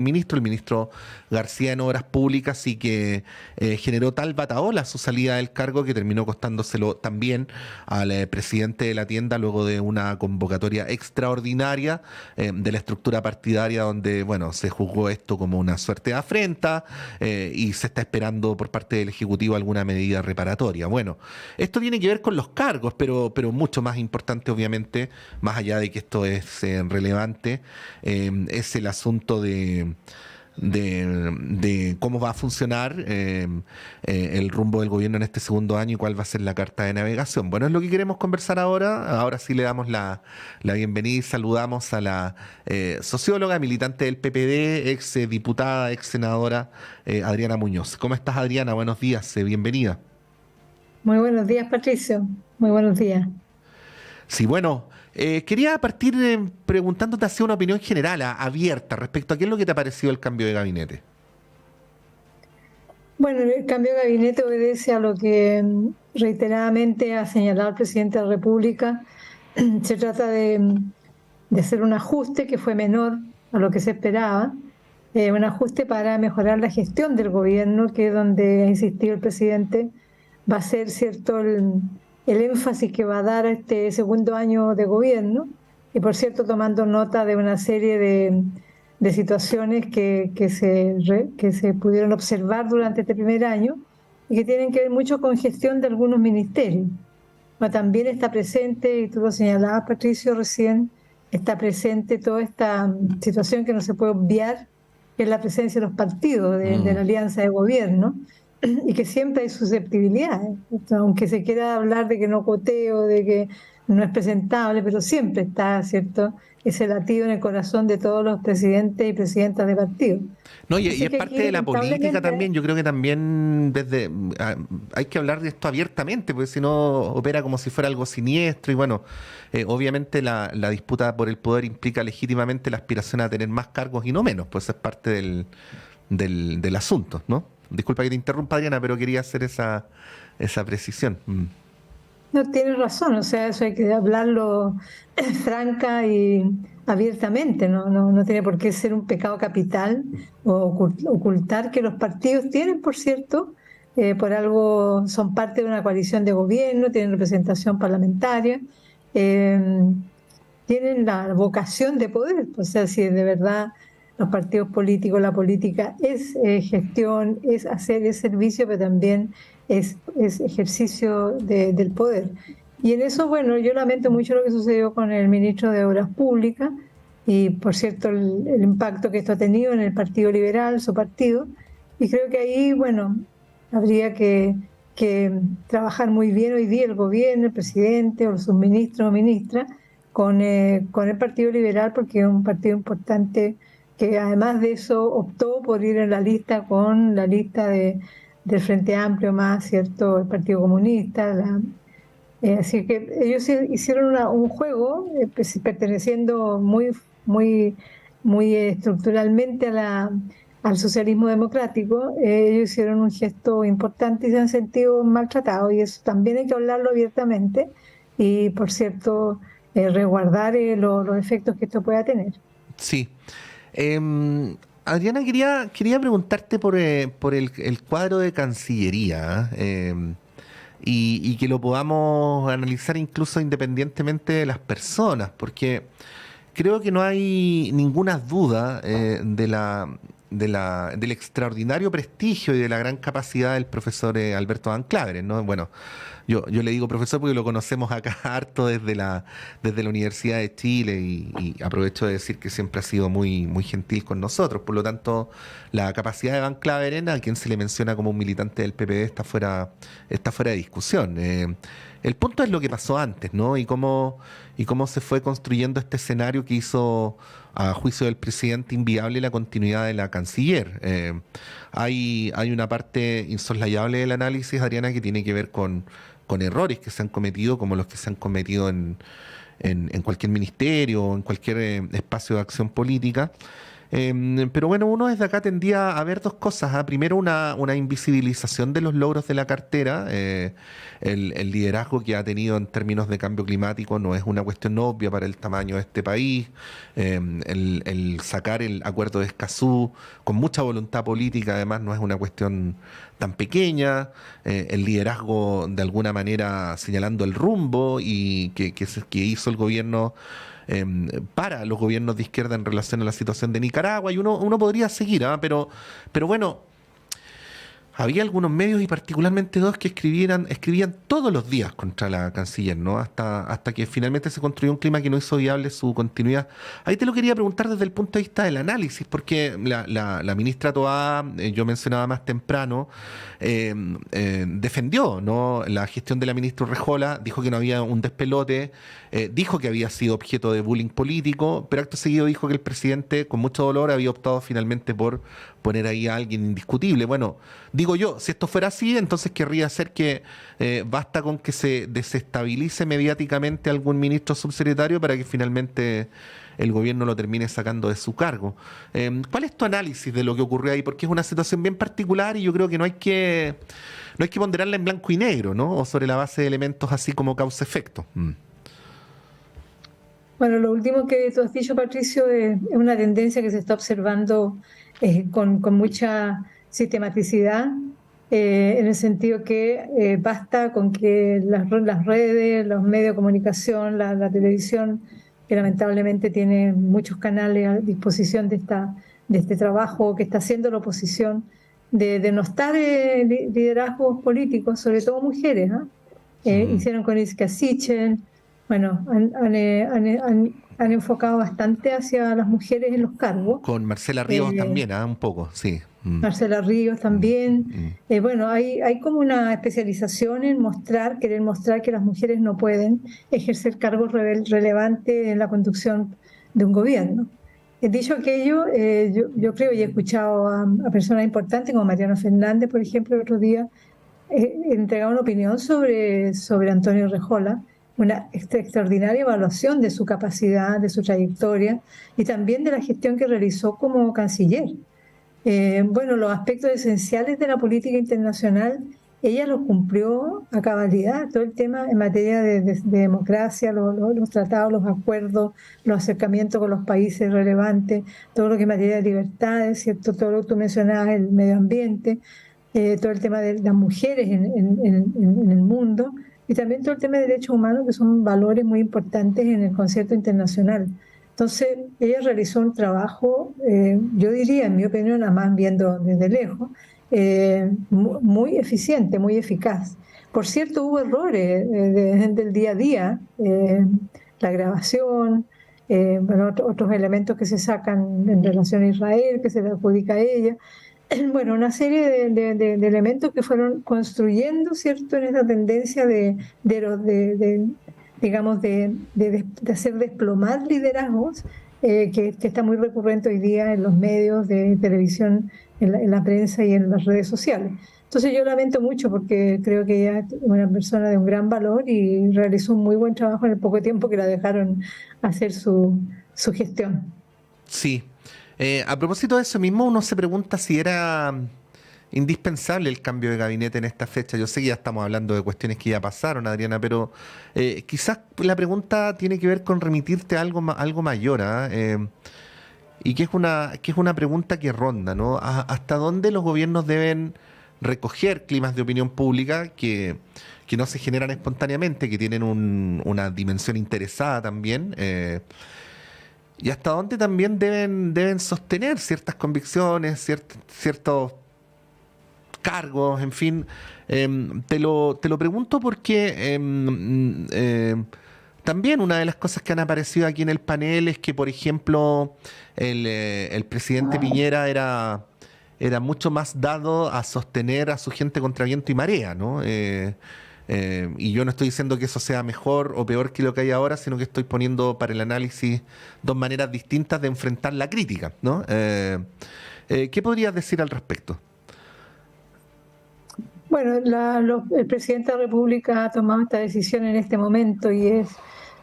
el ministro García en Obras Públicas, y que generó tal batahola su salida del cargo que terminó costándoselo también al presidente de la tienda luego de una convocatoria extraordinaria de la estructura partidaria donde, bueno, se juzgó esto como una suerte de afrenta y se está esperando por parte del Ejecutivo alguna medida reparatoria. Bueno, esto tiene que ver con los cargos, pero mucho más importante, obviamente, más allá de que esto es relevante, es el asunto de cómo va a funcionar el rumbo del gobierno en este segundo año y cuál va a ser la carta de navegación. Bueno, es lo que queremos conversar ahora. Ahora sí le damos la bienvenida y saludamos a la socióloga, militante del PPD, ex diputada, ex senadora Adriana Muñoz. ¿Cómo estás, Adriana? Buenos días, bienvenida. Muy buenos días, Patricio. Muy buenos días. Sí, bueno, quería partir preguntándote así una opinión general, abierta, respecto a qué es lo que te ha parecido el cambio de gabinete. Bueno, el cambio de gabinete obedece a lo que reiteradamente ha señalado el presidente de la República. Se trata de hacer un ajuste que fue menor a lo que se esperaba, un ajuste para mejorar la gestión del gobierno, que es donde ha insistido el presidente, va a ser cierto el énfasis que va a dar a este segundo año de gobierno, y por cierto tomando nota de una serie de situaciones que se pudieron observar durante este primer año y que tienen que ver mucho con gestión de algunos ministerios. Pero también está presente, y tú lo señalabas, Patricio, recién, está presente toda esta situación que no se puede obviar, que es la presencia de los partidos de la alianza de gobierno, y que siempre hay susceptibilidades. Aunque se quiera hablar de que no coteo, de que no es presentable, pero siempre está, ¿cierto?, ese latido en el corazón de todos los presidentes y presidentas de partidos. No, y Así es que parte aquí, de la política lamentablemente, también. Yo creo que también hay que hablar de esto abiertamente, porque si no opera como si fuera algo siniestro. Y bueno, obviamente la disputa por el poder implica legítimamente la aspiración a tener más cargos y no menos, pues es parte del asunto, ¿no? Disculpa que te interrumpa, Adriana, pero quería hacer esa precisión. no tienes razón, o sea, eso hay que hablarlo franca y abiertamente, no tiene por qué ser un pecado capital o ocultar que los partidos tienen, por cierto, por algo son parte de una coalición de gobierno, tienen representación parlamentaria, eh, tienen la vocación de poder. O sea, si de verdad los partidos políticos, la política es gestión, es hacer, es servicio, pero también es ejercicio del poder. Y en eso, bueno, yo lamento mucho lo que sucedió con el ministro de Obras Públicas y, por cierto, el impacto que esto ha tenido en el Partido Liberal, su partido. Y creo que ahí, bueno, habría que trabajar muy bien hoy día el gobierno, el presidente o los subministros o ministras con el Partido Liberal, porque es un partido importante que además de eso optó por ir en la lista con la lista del Frente Amplio más, ¿cierto?, el Partido Comunista. Así que ellos hicieron un juego perteneciendo muy estructuralmente al socialismo democrático. Ellos hicieron un gesto importante y se han sentido maltratados, y eso también hay que hablarlo abiertamente y, por cierto, resguardar los efectos que esto pueda tener. Sí. Adriana, quería preguntarte por el cuadro de Cancillería, y que lo podamos analizar incluso independientemente de las personas, porque creo que no hay ninguna duda del extraordinario prestigio y de la gran capacidad del profesor Alberto Van Claveren, ¿no? Bueno, yo le digo profesor porque lo conocemos acá harto desde la Universidad de Chile, y aprovecho de decir que siempre ha sido muy gentil con nosotros. Por lo tanto, la capacidad de Van Claveren, a quien se le menciona como un militante del PPD, está fuera de discusión. El punto es lo que pasó antes, ¿no? Y cómo se fue construyendo este escenario que hizo, a juicio del presidente, inviable la continuidad de la canciller. Hay una parte insoslayable del análisis, Adriana, que tiene que ver con errores que se han cometido, como los que se han cometido en cualquier ministerio o en cualquier espacio de acción política, Pero bueno, uno desde acá tendía a ver dos cosas. Primero, una invisibilización de los logros de la cartera. El liderazgo que ha tenido en términos de cambio climático no es una cuestión obvia para el tamaño de este país. El sacar el acuerdo de Escazú con mucha voluntad política, además, no es una cuestión tan pequeña. El liderazgo, de alguna manera, señalando el rumbo y que hizo el gobierno para los gobiernos de izquierda en relación a la situación de Nicaragua, y uno podría seguir, pero bueno, había algunos medios y particularmente dos que escribían todos los días contra la canciller, ¿no? Hasta que finalmente se construyó un clima que no hizo viable su continuidad. Ahí te lo quería preguntar desde el punto de vista del análisis, porque la ministra Toá, yo mencionaba más temprano, defendió, ¿no?, la gestión de la ministra Urrejola, dijo que no había un despelote, dijo que había sido objeto de bullying político, pero acto seguido dijo que el presidente, con mucho dolor, había optado finalmente por poner ahí a alguien indiscutible. Bueno, digo yo, si esto fuera así, entonces querría hacer que basta con que se desestabilice mediáticamente algún ministro subsecretario para que finalmente el gobierno lo termine sacando de su cargo. ¿Cuál es tu análisis de lo que ocurrió ahí? Porque es una situación bien particular y yo creo que no hay que ponderarla en blanco y negro, ¿no? O sobre la base de elementos así como causa-efecto. Bueno, lo último que tú has dicho, Patricio, es una tendencia que se está observando con mucha sistematicidad, en el sentido que basta con que las redes, los medios de comunicación, la televisión, que lamentablemente tiene muchos canales a disposición de este trabajo que está haciendo la oposición, de denostar liderazgos políticos, sobre todo mujeres, ¿ah? Hicieron con Iska Sichel. Bueno, han enfocado bastante hacia las mujeres en los cargos. Con Marcela Ríos también, un poco, sí. Marcela Ríos también. Bueno, hay como una especialización en querer mostrar que las mujeres no pueden ejercer cargos relevantes en la conducción de un gobierno. Dicho aquello, yo creo y he escuchado a personas importantes como Mariano Fernández, por ejemplo, el otro día, entregar una opinión sobre Antonio Rejola, una extraordinaria evaluación de su capacidad, de su trayectoria y también de la gestión que realizó como canciller. Bueno, los aspectos esenciales de la política internacional, ella los cumplió a cabalidad, todo el tema en materia de democracia, los tratados, los acuerdos, los acercamientos con los países relevantes, todo lo que es materia de libertades, ¿cierto? Todo lo que tú mencionabas, el medio ambiente, todo el tema de las mujeres en el mundo, y también todo el tema de derechos humanos, que son valores muy importantes en el concierto internacional. Entonces, ella realizó un trabajo, yo diría, en mi opinión, nada más viendo desde lejos, muy eficiente, muy eficaz. Por cierto, hubo errores del día a día, la grabación, bueno, otros elementos que se sacan en relación a Israel, que se le adjudica a ella. Bueno, una serie de elementos que fueron construyendo, ¿cierto?, en esa tendencia digamos, de hacer desplomar liderazgos, que está muy recurrente hoy día en los medios de televisión, en la prensa y en las redes sociales. Entonces yo lamento mucho porque creo que ella es una persona de un gran valor y realizó un muy buen trabajo en el poco tiempo que la dejaron hacer su gestión. Sí. A propósito de eso mismo, uno se pregunta si era indispensable el cambio de gabinete en esta fecha. Yo sé que ya estamos hablando de cuestiones que ya pasaron, Adriana, pero quizás la pregunta tiene que ver con remitirte a algo mayor, y que es una pregunta que ronda, ¿no? ¿Hasta dónde los gobiernos deben recoger climas de opinión pública que no se generan espontáneamente, que tienen una dimensión interesada también? Y hasta dónde también deben sostener ciertas convicciones, ciertos cargos, en fin. Te lo pregunto porque también una de las cosas que han aparecido aquí en el panel es que, por ejemplo, el presidente Piñera era mucho más dado a sostener a su gente contra viento y marea, ¿no? Y yo no estoy diciendo que eso sea mejor o peor que lo que hay ahora, sino que estoy poniendo para el análisis dos maneras distintas de enfrentar la crítica, ¿no? ¿Qué podrías decir al respecto? Bueno, el presidente de la República ha tomado esta decisión en este momento y es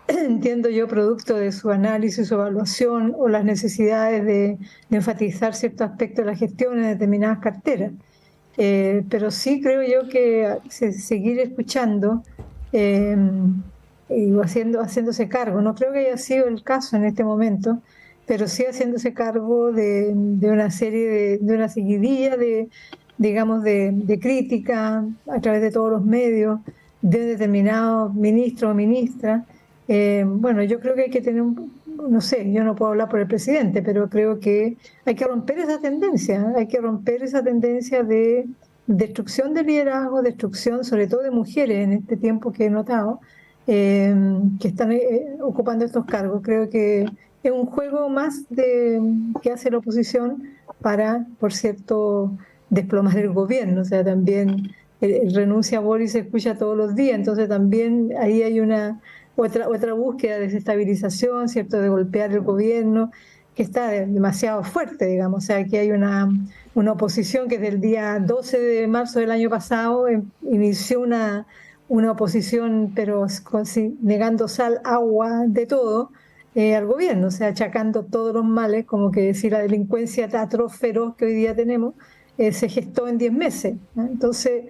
entiendo yo, producto de su análisis, su evaluación o las necesidades de enfatizar ciertos aspectos de la gestión en determinadas carteras. Pero sí creo yo que seguir escuchando eh, y haciéndose cargo. No creo que haya sido el caso en este momento, pero sí haciéndose cargo de una serie de una seguidilla de, digamos, de crítica a través de todos los medios de determinados ministros o ministras. Bueno, yo creo que hay que tener no sé, yo no puedo hablar por el presidente, pero creo que hay que romper esa tendencia, hay que romper esa tendencia de destrucción de liderazgo, destrucción sobre todo de mujeres en este tiempo que he notado, que están ocupando estos cargos. Creo que es un juego más que hace la oposición para, por cierto, desplomar el gobierno. O sea, también renuncia a Boris se escucha todos los días, entonces también ahí hay otra búsqueda de desestabilización, ¿cierto?, de golpear el gobierno, que está demasiado fuerte, digamos. O sea, que hay una oposición que desde el día 12 de marzo del año pasado inició una oposición, pero negando sal, agua, de todo, al gobierno, o sea, achacando todos los males, como que si la delincuencia atroz, feroz que hoy día tenemos, se gestó en 10 meses, ¿no? Entonces,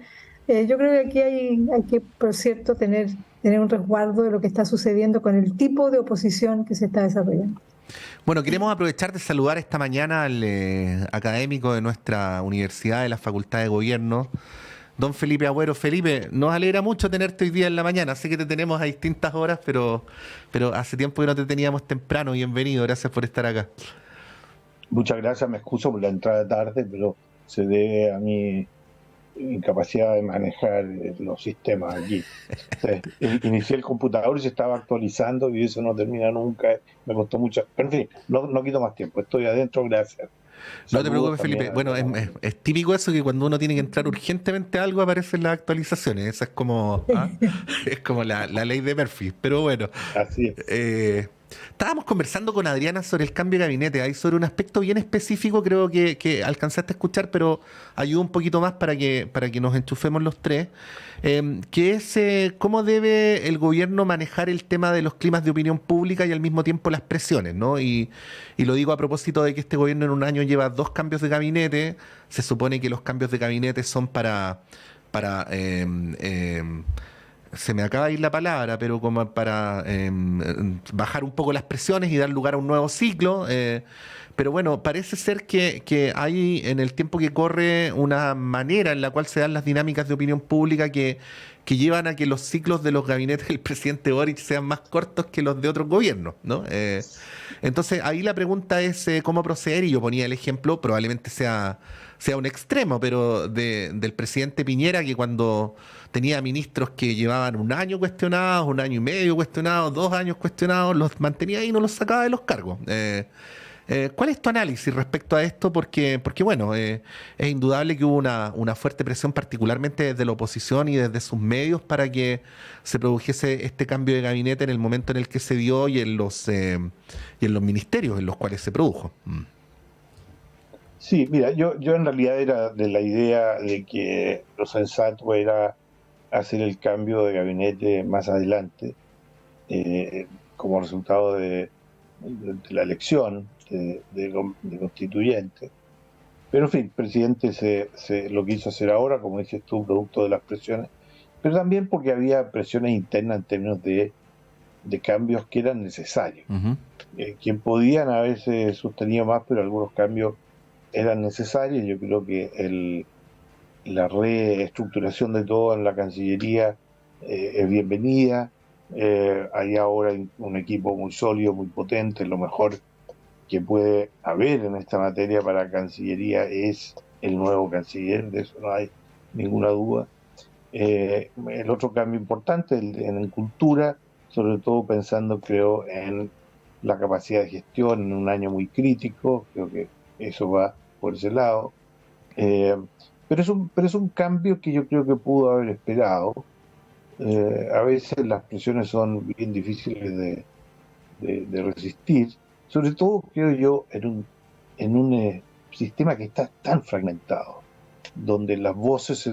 yo creo que aquí hay que, por cierto, tener un resguardo de lo que está sucediendo con el tipo de oposición que se está desarrollando. Bueno, queremos aprovechar de saludar esta mañana al académico de nuestra universidad, de la Facultad de Gobierno, don Felipe Agüero. Felipe, nos alegra mucho tenerte hoy día en la mañana. Sé que te tenemos a distintas horas, pero hace tiempo que no te teníamos temprano. Bienvenido, gracias por estar acá. Muchas gracias, me excuso por la entrada tarde, pero se debe a mi incapacidad de manejar los sistemas aquí. Inicié el computador y se estaba actualizando y eso no termina nunca, me costó mucho. Pero en fin, no quito más tiempo, estoy adentro, gracias. No te preocupes, Felipe. Bueno, es típico eso, que cuando uno tiene que entrar urgentemente a algo aparecen las actualizaciones. Esa es como, es como la ley de Murphy. Pero bueno, así es. Estábamos conversando con Adriana sobre el cambio de gabinete, ahí sobre un aspecto bien específico, creo que alcanzaste a escuchar, pero ayuda un poquito más para que nos enchufemos los tres, que es cómo debe el gobierno manejar el tema de los climas de opinión pública y al mismo tiempo las presiones, ¿no? Y lo digo a propósito de que este gobierno en un año lleva 2 cambios de gabinete. Se supone que los cambios de gabinete son para se me acaba de ir la palabra, pero como para bajar un poco las presiones y dar lugar a un nuevo ciclo. Pero bueno, parece ser que hay en el tiempo que corre una manera en la cual se dan las dinámicas de opinión pública que llevan a que los ciclos de los gabinetes del presidente Boric sean más cortos que los de otros gobiernos, ¿no? Entonces ahí la pregunta es cómo proceder, y yo ponía el ejemplo, probablemente sea un extremo, pero del presidente Piñera, que cuando tenía ministros que llevaban un año cuestionados, un año y medio cuestionados, 2 años cuestionados, los mantenía ahí y no los sacaba de los cargos. ¿Cuál es tu análisis respecto a esto? Porque bueno, es indudable que hubo una fuerte presión, particularmente desde la oposición y desde sus medios, para que se produjese este cambio de gabinete en el momento en el que se dio y en los ministerios en los cuales se produjo. Sí, mira, yo en realidad era de la idea de que lo sensato era hacer el cambio de gabinete más adelante, como resultado de la elección de constituyente. Pero en fin, el presidente se lo quiso hacer ahora, como dices tú, producto de las presiones, pero también porque había presiones internas en términos de cambios que eran necesarios, que podían haberse sostenido más, pero algunos cambios eran necesarios. Yo creo que la reestructuración de todo en la Cancillería es bienvenida. Hay ahora un equipo muy sólido, muy potente. Lo mejor que puede haber en esta materia para la Cancillería es el nuevo canciller, de eso no hay ninguna duda. El otro cambio importante en cultura, sobre todo pensando, creo, en la capacidad de gestión en un año muy crítico. Creo que eso va por ese lado. Pero es un cambio que yo creo que pudo haber esperado. A veces las presiones son bien difíciles de resistir, sobre todo, creo yo, en un sistema que está tan fragmentado, donde las voces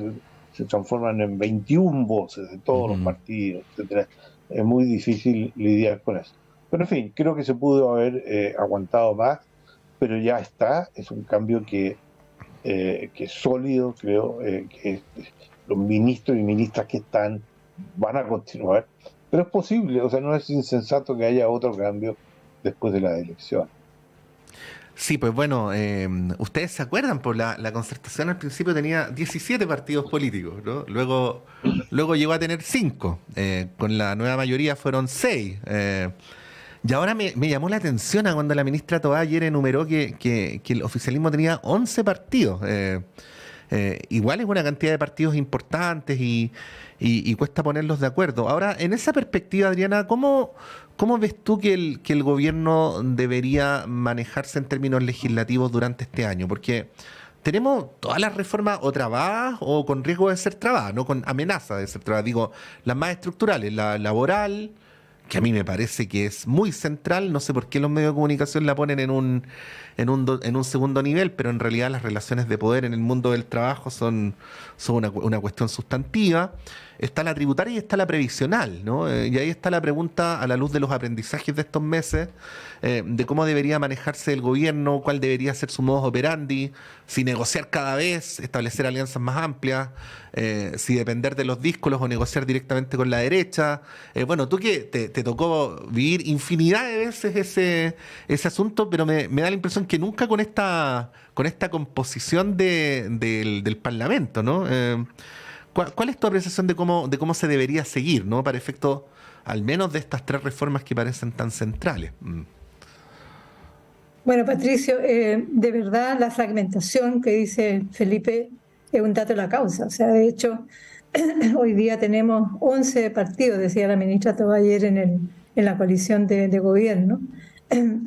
se transforman en 21 voces de todos los partidos, etcétera. es muy difícil lidiar con eso. Pero en fin, creo que se pudo haber aguantado más, pero ya está, es un cambio que es sólido, creo, que los ministros y ministras que están van a continuar, pero es posible, o sea, no es insensato que haya otro cambio después de la elección. Sí, pues bueno, ustedes se acuerdan, por la Concertación al principio tenía 17 partidos políticos, ¿no? Luego llegó a tener 5, con la nueva mayoría fueron 6. Y ahora me llamó la atención a cuando la ministra Toá ayer enumeró que el oficialismo tenía 11 partidos. Igual es una cantidad de partidos importantes y cuesta ponerlos de acuerdo. Ahora, en esa perspectiva, Adriana, ¿cómo ves tú que el gobierno debería manejarse en términos legislativos durante este año? Porque tenemos todas las reformas o trabadas o con riesgo de ser trabadas, no con amenaza de ser trabadas. Digo, las más estructurales, la laboral, que a mí me parece que es muy central. No sé por qué los medios de comunicación la ponen en un segundo nivel, pero en realidad las relaciones de poder en el mundo del trabajo son una cuestión sustantiva. Está la tributaria y está la previsional, ¿no? Y ahí está la pregunta, a la luz de los aprendizajes de estos meses, de cómo debería manejarse el gobierno, cuál debería ser su modus operandi, si negociar cada vez, establecer alianzas más amplias, si depender de los díscolos o negociar directamente con la derecha. Bueno, tú que te tocó vivir infinidad de veces ese asunto, pero me da la impresión que nunca con esta composición del Parlamento, ¿no? ¿Cuál es tu apreciación de cómo se debería seguir, ¿no? Para efecto, al menos de estas 3 reformas que parecen tan centrales. Bueno, Patricio, de verdad la fragmentación que dice Felipe es un dato de la causa. O sea, de hecho, hoy día tenemos 11 partidos, decía la ministra Toá ayer en la coalición de gobierno.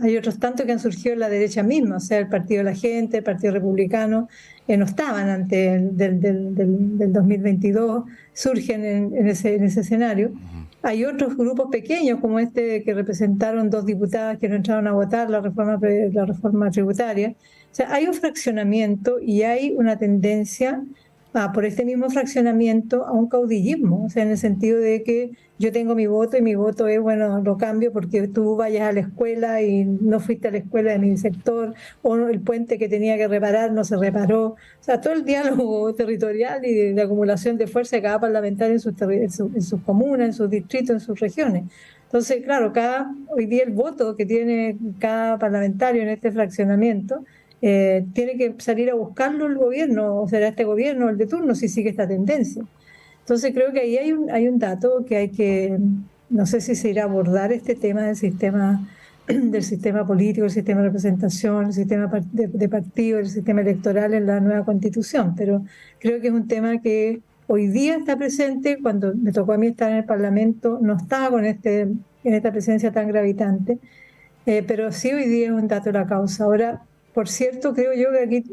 Hay otros tantos que han surgido en la derecha misma, o sea, el Partido de la Gente, el Partido Republicano, no estaban antes del 2022, surgen en ese escenario. Hay otros grupos pequeños, como este que representaron 2 diputadas que no entraron a votar la reforma tributaria. O sea, hay un fraccionamiento y hay una tendencia por este mismo fraccionamiento a un caudillismo, o sea, en el sentido de que yo tengo mi voto y mi voto es, bueno, lo cambio porque tú vayas a la escuela y no fuiste a la escuela de mi sector, o el puente que tenía que reparar no se reparó. O sea, todo el diálogo territorial y de acumulación de fuerza de cada parlamentario en sus comunas, en sus distritos, en sus regiones. Entonces, claro, hoy día el voto que tiene cada parlamentario en este fraccionamiento tiene que salir a buscarlo el gobierno, o será este gobierno el de turno si sigue esta tendencia. Entonces creo que ahí hay un dato que no sé si se irá a abordar este tema del sistema político, el sistema de representación, el sistema de partido, el sistema electoral en la nueva constitución, pero creo que es un tema que hoy día está presente. Cuando me tocó a mí estar en el Parlamento no estaba en esta presencia tan gravitante, pero sí hoy día es un dato de la causa. Ahora, por cierto, creo yo que aquí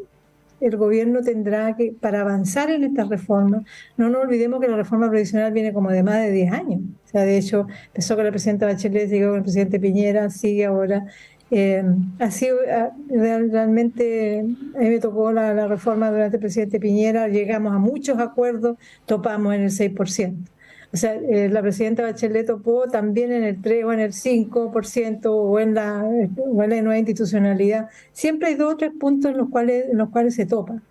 el gobierno tendrá que, para avanzar en estas reformas, no nos olvidemos que la reforma previsional viene como de más de 10 años. O sea, de hecho, empezó con la presidenta Bachelet, siguió con el presidente Piñera, sigue ahora. Así realmente a mí me tocó la reforma durante el presidente Piñera, llegamos a muchos acuerdos, topamos en el 6%. O sea, la presidenta Bachelet topó también en el 3 o en el 5% o en la nueva institucionalidad. Siempre hay 2 o 3 puntos en los cuales se topa.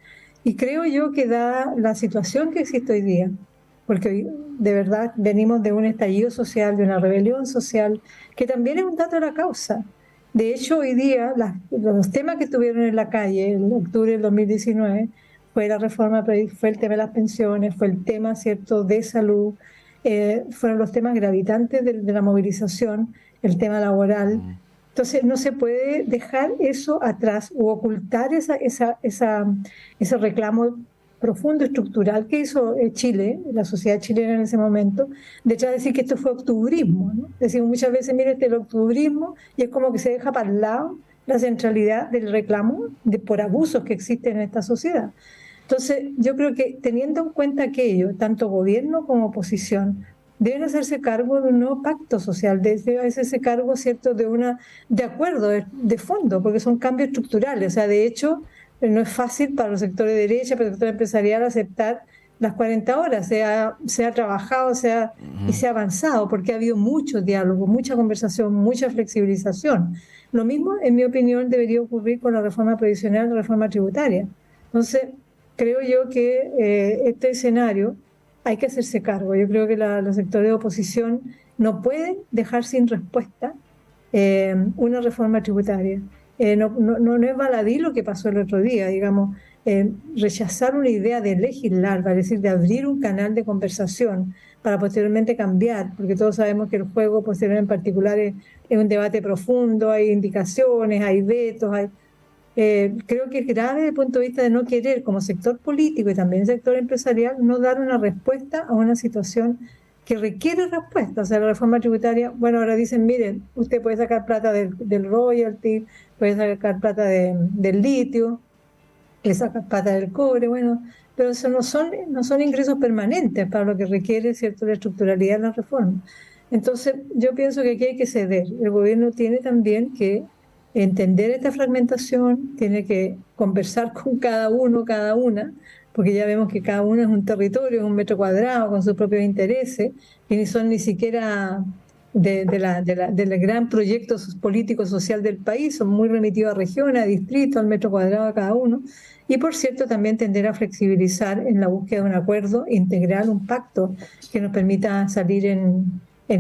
Y creo yo que da la situación que existe hoy día, porque hoy, de verdad venimos de un estallido social, de una rebelión social, que también es un dato de la causa. De hecho, hoy día los temas que estuvieron en la calle en octubre del 2019 fue la reforma, fue el tema de las pensiones, fue el tema, ¿cierto?, de salud. Fueron los temas gravitantes de la movilización, el tema laboral. Entonces no se puede dejar eso atrás o ocultar ese reclamo profundo, estructural que hizo Chile, la sociedad chilena en ese momento, de hecho decir que esto fue octubrismo, ¿no? Decimos muchas veces, mire, el octubrismo, y es como que se deja para el lado la centralidad del reclamo por abusos que existen en esta sociedad. Entonces, yo creo que teniendo en cuenta aquello, tanto gobierno como oposición deben hacerse cargo de un nuevo pacto social, deben hacerse cargo, ¿cierto?, de acuerdo, de fondo, porque son cambios estructurales. O sea, de hecho, no es fácil para los sectores de derecha, para el sector empresarial, aceptar las 40 horas, se ha trabajado y se ha avanzado, porque ha habido mucho diálogo, mucha conversación, mucha flexibilización. Lo mismo, en mi opinión, debería ocurrir con la reforma previsional, la reforma tributaria. Entonces, creo yo que este escenario hay que hacerse cargo. Yo creo que los sectores de oposición no pueden dejar sin respuesta una reforma tributaria. No es baladí lo que pasó el otro día, digamos, rechazar una idea de legislar, es decir, de abrir un canal de conversación para posteriormente cambiar, porque todos sabemos que el juego posterior en particular es un debate profundo, hay indicaciones, hay vetos, creo que es grave desde el punto de vista de no querer, como sector político y también sector empresarial, no dar una respuesta a una situación que requiere respuesta. O sea, la reforma tributaria, bueno, ahora dicen, miren, usted puede sacar plata del royalty, puede sacar plata del litio, puede sacar plata del cobre, bueno, pero eso no son ingresos permanentes para lo que requiere, ¿cierto?, la estructuralidad de la reforma. Entonces, yo pienso que aquí hay que ceder. El gobierno tiene también que entender esta fragmentación, tiene que conversar con cada uno, cada una, porque ya vemos que cada uno es un territorio, es un metro cuadrado, con sus propios intereses, y ni son ni siquiera del gran proyecto político social del país, son muy remitidos a regiones, a distritos, al metro cuadrado de cada uno. Y por cierto, también tender a flexibilizar en la búsqueda de un acuerdo integral, un pacto que nos permita salir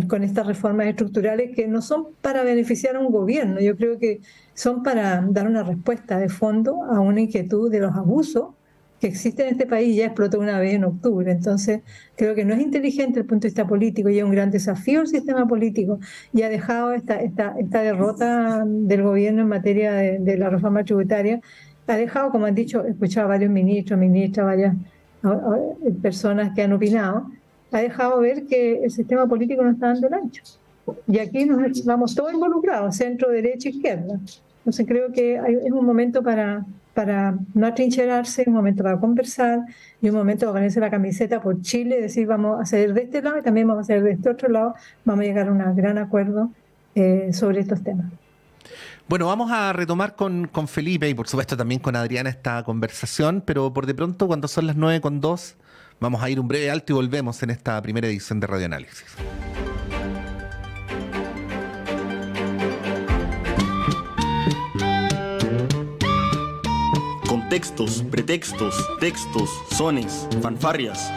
con estas reformas estructurales que no son para beneficiar a un gobierno, yo creo que son para dar una respuesta de fondo a una inquietud de los abusos que existen en este país. Ya explotó una vez en octubre, entonces creo que no es inteligente desde el punto de vista político y es un gran desafío al sistema político, y ha dejado esta derrota del gobierno en materia de la reforma tributaria, ha dejado, como han dicho, he escuchado a varios ministros, ministras, varias personas que han opinado, ha dejado ver que el sistema político no está dando el ancho. Y aquí nos vamos todos involucrados, centro, derecha, izquierda. Entonces creo que es un momento para no atrincherarse, un momento para conversar y un momento para ponerse la camiseta por Chile y decir, vamos a hacer de este lado y también vamos a hacer de este otro lado, vamos a llegar a un gran acuerdo sobre estos temas. Bueno, vamos a retomar con Felipe y por supuesto también con Adriana esta conversación, pero por de pronto, cuando son las 9:02, vamos a ir un breve alto y volvemos en esta primera edición de Radio Análisis. Contextos, pretextos, textos, sones, fanfarrias.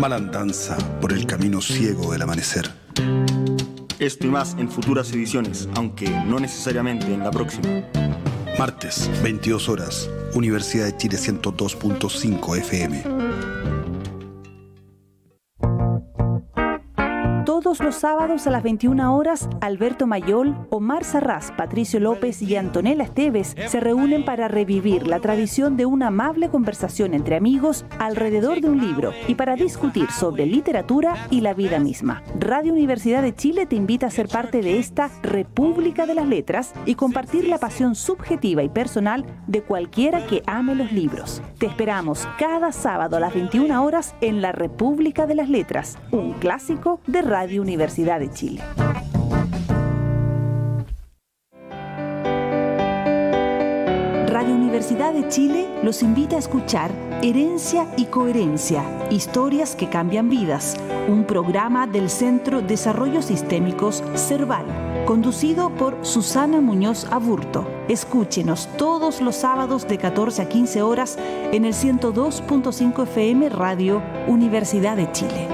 Malandanza por el camino ciego del amanecer. Esto y más en futuras ediciones, aunque no necesariamente en la próxima. Martes, 22 horas, Universidad de Chile 102.5 FM. Todos los sábados a las 21 horas, Alberto Mayol, Omar Sarraz, Patricio López y Antonella Esteves se reúnen para revivir la tradición de una amable conversación entre amigos alrededor de un libro y para discutir sobre literatura y la vida misma. Radio Universidad de Chile te invita a ser parte de esta República de las Letras y compartir la pasión subjetiva y personal de cualquiera que ame los libros. Te esperamos cada sábado a las 21 horas en la República de las Letras, un clásico de Radio Universidad de Chile. Radio Universidad de Chile los invita a escuchar Herencia y Coherencia, historias que cambian vidas, un programa del Centro Desarrollo Sistémicos Cerval, conducido por Susana Muñoz Aburto. Escúchenos todos los sábados de 14 a 15 horas en el 102.5 FM Radio Universidad de Chile.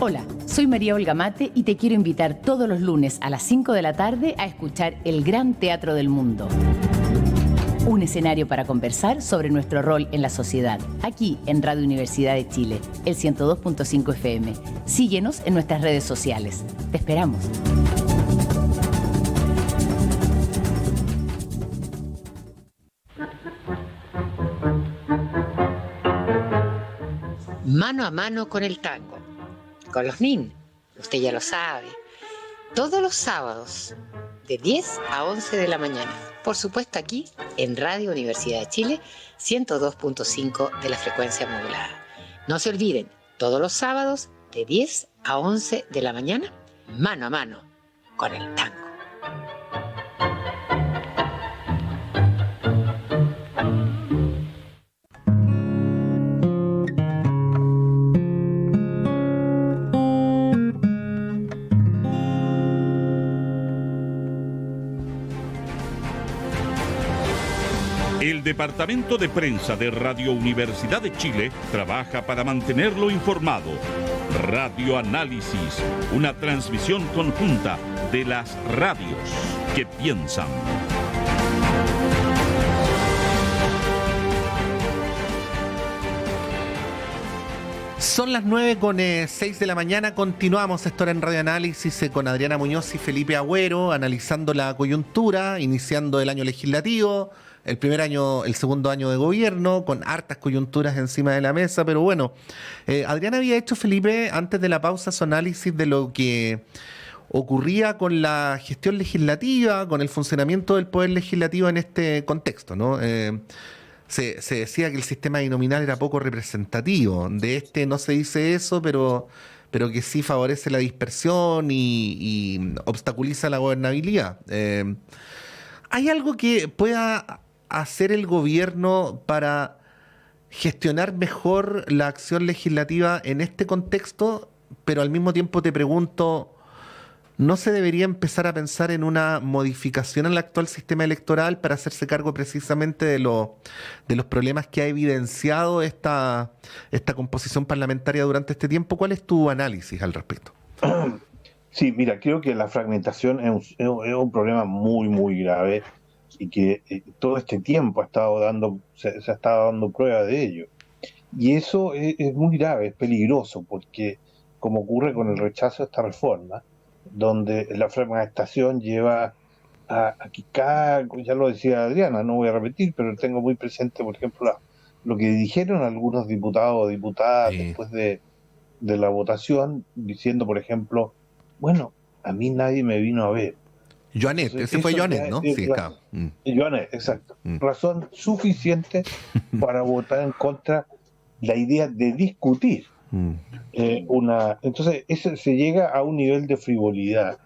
Hola, soy María Olga Mate y te quiero invitar todos los lunes a las 5 de la tarde a escuchar El Gran Teatro del Mundo. Un escenario para conversar sobre nuestro rol en la sociedad, aquí en Radio Universidad de Chile, el 102.5 FM. Síguenos en nuestras redes sociales. Te esperamos. Mano a mano con el tango, con los NIN, usted ya lo sabe, todos los sábados de 10 a 11 de la mañana, por supuesto aquí en Radio Universidad de Chile 102.5 de la frecuencia modulada. No se olviden, todos los sábados de 10 a 11 de la mañana, mano a mano con el tango. El Departamento de Prensa de Radio Universidad de Chile trabaja para mantenerlo informado. Radio Análisis, una transmisión conjunta de las radios que piensan. Son las 9:06 de la mañana. Continuamos esta hora en Radio Análisis con Adriana Muñoz y Felipe Agüero, analizando la coyuntura, iniciando el año legislativo, el segundo año de gobierno, con hartas coyunturas encima de la mesa. Pero bueno, Adriana había hecho, Felipe, antes de la pausa, su análisis de lo que ocurría con la gestión legislativa, con el funcionamiento del poder legislativo en este contexto, ¿no? Se decía que el sistema binominal era poco representativo. De este no se dice eso, pero que sí favorece la dispersión y obstaculiza la gobernabilidad. ¿Hay algo que pueda hacer el gobierno para gestionar mejor la acción legislativa en este contexto? Pero al mismo tiempo te pregunto, ¿no se debería empezar a pensar en una modificación al actual sistema electoral para hacerse cargo precisamente de los problemas que ha evidenciado esta composición parlamentaria durante este tiempo? ¿Cuál es tu análisis al respecto? Sí, mira, creo que la fragmentación es un problema muy, muy grave y que todo este tiempo se ha estado dando prueba de ello. Y eso es muy grave, es peligroso, porque como ocurre con el rechazo a esta reforma, donde la fragmentación lleva a que ya lo decía Adriana, no voy a repetir, pero tengo muy presente, por ejemplo, lo que dijeron algunos diputados o diputadas después de la votación, diciendo, por ejemplo, bueno, a mí nadie me vino a ver. Joanet, ese fue Joanet, ¿no? Sí, claro. Joanet, exacto. Razón suficiente para votar en contra la idea de discutir. Entonces se llega a un nivel de frivolidad,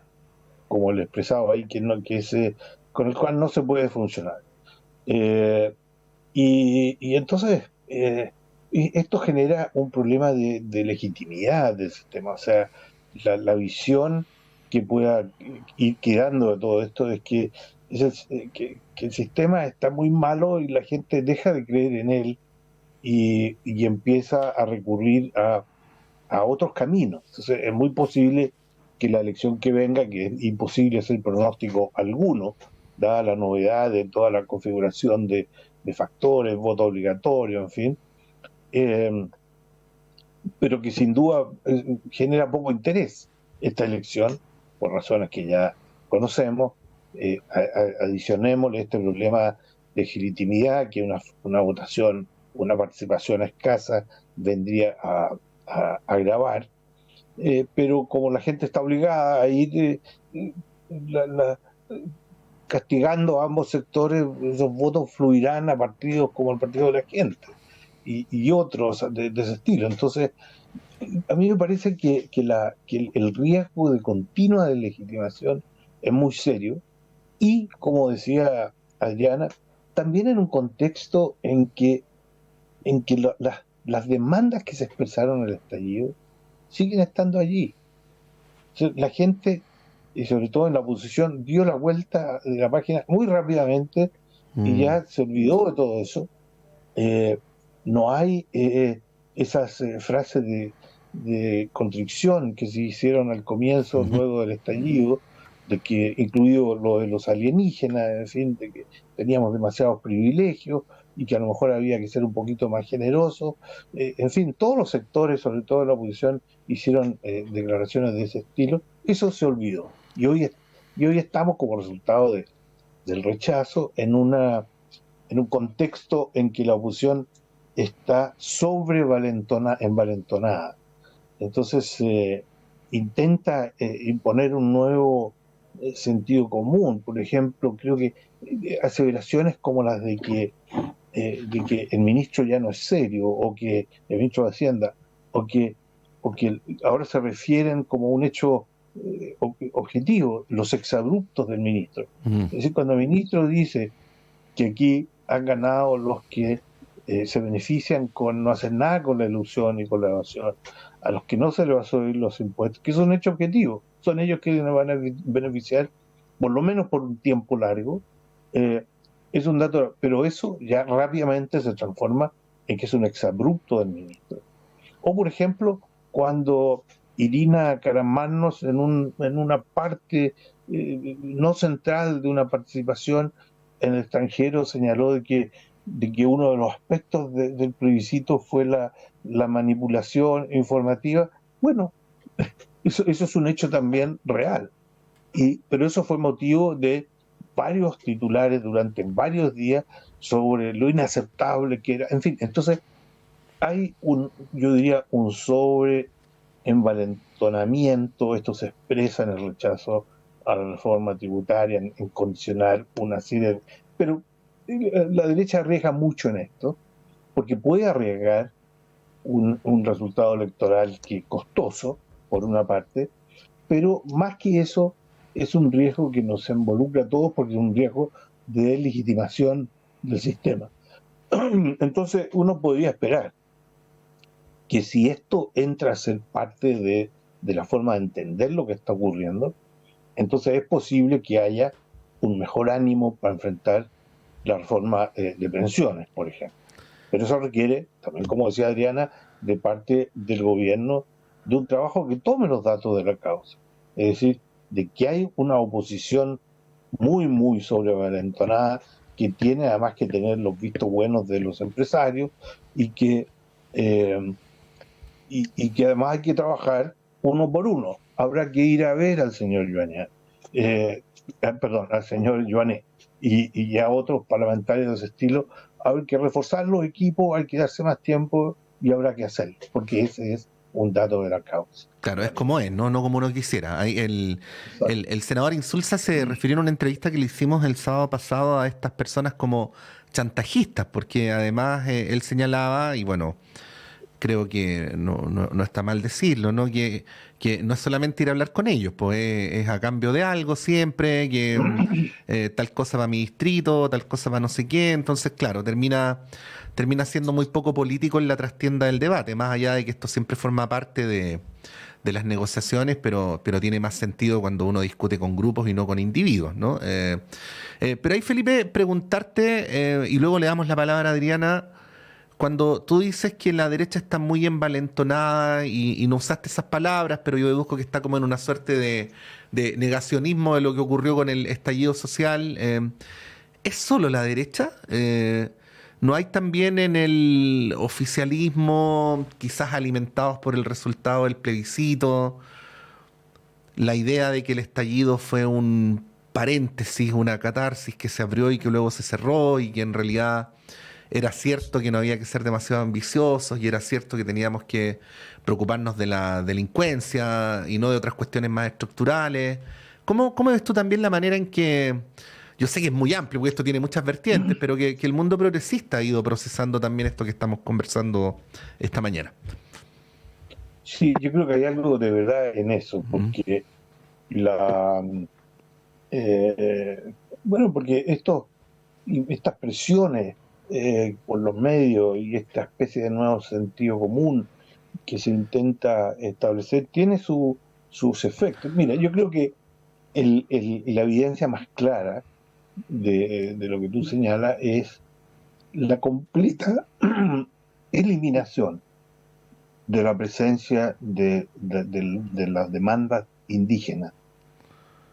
como le expresaba ahí, con el cual no se puede funcionar. Y entonces esto genera un problema de legitimidad del sistema. O sea, la visión que pueda ir quedando de todo esto es que el sistema está muy malo y la gente deja de creer en él y empieza a recurrir a otros caminos. Entonces es muy posible que la elección que venga, que es imposible hacer pronóstico alguno, dada la novedad de toda la configuración de factores, voto obligatorio, en fin, pero que sin duda genera poco interés esta elección, por razones que ya conocemos. Adicionémosle este problema de legitimidad que una votación, una participación escasa vendría a agravar, pero como la gente está obligada a ir castigando a ambos sectores, esos votos fluirán a partidos como el Partido de la Gente y otros de ese estilo. Entonces, a mí me parece que el riesgo de continua deslegitimación es muy serio y, como decía Adriana, también en un contexto en que las demandas que se expresaron en el estallido siguen estando allí. O sea, la gente, y sobre todo en la oposición, dio la vuelta de la página muy rápidamente y ya se olvidó de todo eso. No hay esas frases de constricción que se hicieron al comienzo, luego del estallido, de que, incluido lo de los alienígenas, en fin, de que teníamos demasiados privilegios y que a lo mejor había que ser un poquito más generoso. En fin, todos los sectores, sobre todo la oposición, hicieron declaraciones de ese estilo. Eso se olvidó. Y hoy estamos, como resultado del rechazo, en un contexto en que la oposición está envalentonada. Entonces intenta imponer un nuevo sentido común. Por ejemplo, creo que aseveraciones como las de que el ministro ya no es serio, o que el ministro de Hacienda, o que ahora se refieren como un hecho objetivo, los exabruptos del ministro. Es decir, cuando el ministro dice que aquí han ganado los que se benefician con no hacer nada con la ilusión y con la evasión, a los que no se les va a subir los impuestos, que es un hecho objetivo, son ellos que nos van a beneficiar por lo menos por un tiempo largo. Es un dato, pero eso ya rápidamente se transforma en que es un exabrupto del ministro. O, por ejemplo, cuando Irina Karamannos en una parte no central de una participación en el extranjero señaló de que uno de los aspectos del plebiscito fue la manipulación informativa. Bueno, eso es un hecho también real. Pero eso fue motivo de varios titulares durante varios días sobre lo inaceptable que era. En fin, entonces hay yo diría, un envalentonamiento. Esto se expresa en el rechazo a la reforma tributaria, en condicionar una serie. Pero la derecha arriesga mucho en esto, porque puede arriesgar un resultado electoral que es costoso, por una parte, pero más que eso, es un riesgo que nos involucra a todos, porque es un riesgo de legitimación del sistema. Entonces, uno podría esperar que si esto entra a ser parte de la forma de entender lo que está ocurriendo, entonces es posible que haya un mejor ánimo para enfrentar la reforma de pensiones, por ejemplo. Pero eso requiere, también como decía Adriana, de parte del gobierno, de un trabajo que tome los datos de la causa. Es decir, de que hay una oposición muy, muy sobreenvalentonada, que tiene además que tener los vistos buenos de los empresarios, y que además hay que trabajar uno por uno. Habrá que ir a ver al señor al señor Joanet y a otros parlamentarios de ese estilo. Habrá que reforzar los equipos, hay que darse más tiempo y habrá que hacerlo, porque ese es un dato de la causa. Claro, es como es, no como uno quisiera. El senador Insulza se refirió en una entrevista que le hicimos el sábado pasado a estas personas como chantajistas, porque además él señalaba, y bueno, creo que no está mal decirlo, ¿no? Que no es solamente ir a hablar con ellos, pues es a cambio de algo siempre, que tal cosa para mi distrito, tal cosa para no sé qué. Entonces, claro, termina siendo muy poco político en la trastienda del debate, más allá de que esto siempre forma parte de las negociaciones, pero tiene más sentido cuando uno discute con grupos y no con individuos, ¿no? Pero ahí, Felipe, preguntarte, y luego le damos la palabra a Adriana. Cuando tú dices que la derecha está muy envalentonada y no usaste esas palabras, pero yo deduzco que está como en una suerte de negacionismo de lo que ocurrió con el estallido social, ¿es solo la derecha? ¿No hay también en el oficialismo, quizás alimentados por el resultado del plebiscito, la idea de que el estallido fue un paréntesis, una catarsis que se abrió y que luego se cerró, y que en realidad era cierto que no había que ser demasiado ambiciosos, y era cierto que teníamos que preocuparnos de la delincuencia y no de otras cuestiones más estructurales? ¿Cómo ves tú también la manera en que, yo sé que es muy amplio porque esto tiene muchas vertientes, pero que el mundo progresista ha ido procesando también esto que estamos conversando esta mañana? Sí, yo creo que hay algo de verdad en eso, porque porque estas presiones por los medios y esta especie de nuevo sentido común que se intenta establecer tiene sus efectos. Mira, yo creo que la evidencia más clara de lo que tú señalas es la completa eliminación de la presencia de las demandas indígenas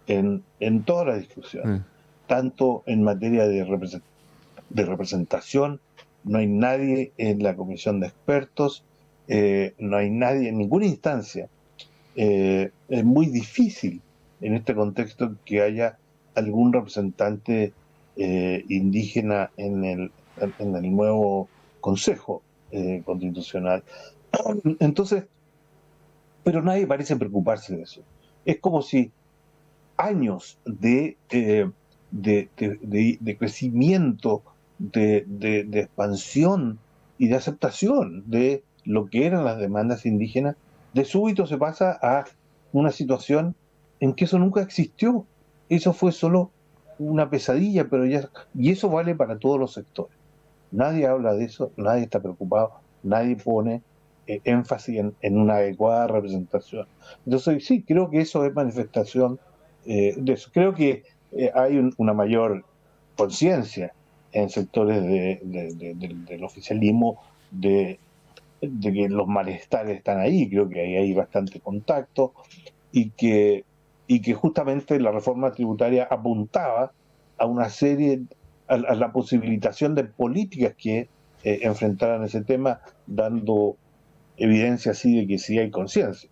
en toda la discusión, tanto en materia de representación. No hay nadie en la comisión de expertos, no hay nadie en ninguna instancia. Es muy difícil en este contexto que haya algún representante indígena en el nuevo Consejo Constitucional. Entonces, pero nadie parece preocuparse de eso. Es como si años de crecimiento, de expansión y de aceptación de lo que eran las demandas indígenas, de súbito se pasa a una situación en que eso nunca existió. Eso fue solo una pesadilla, y eso vale para todos los sectores. Nadie habla de eso, nadie está preocupado, nadie pone énfasis en una adecuada representación. Entonces, sí, creo que eso es manifestación de eso. Creo que hay una mayor conciencia en sectores del oficialismo de que los malestares están ahí. Creo que ahí hay bastante contacto y que justamente la reforma tributaria apuntaba a una serie, a la posibilitación de políticas que enfrentaran ese tema, dando evidencia así de que sí hay conciencia.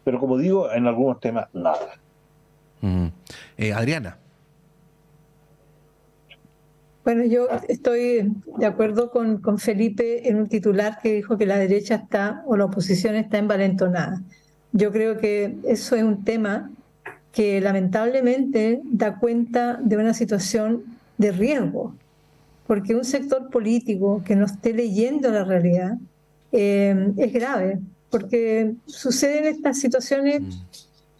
Pero como digo, en algunos temas nada. Adriana. Bueno, yo estoy de acuerdo con Felipe en un titular que dijo que la derecha está, o la oposición está envalentonada. Yo creo que eso es un tema que lamentablemente da cuenta de una situación de riesgo, porque un sector político que no esté leyendo la realidad es grave, porque suceden estas situaciones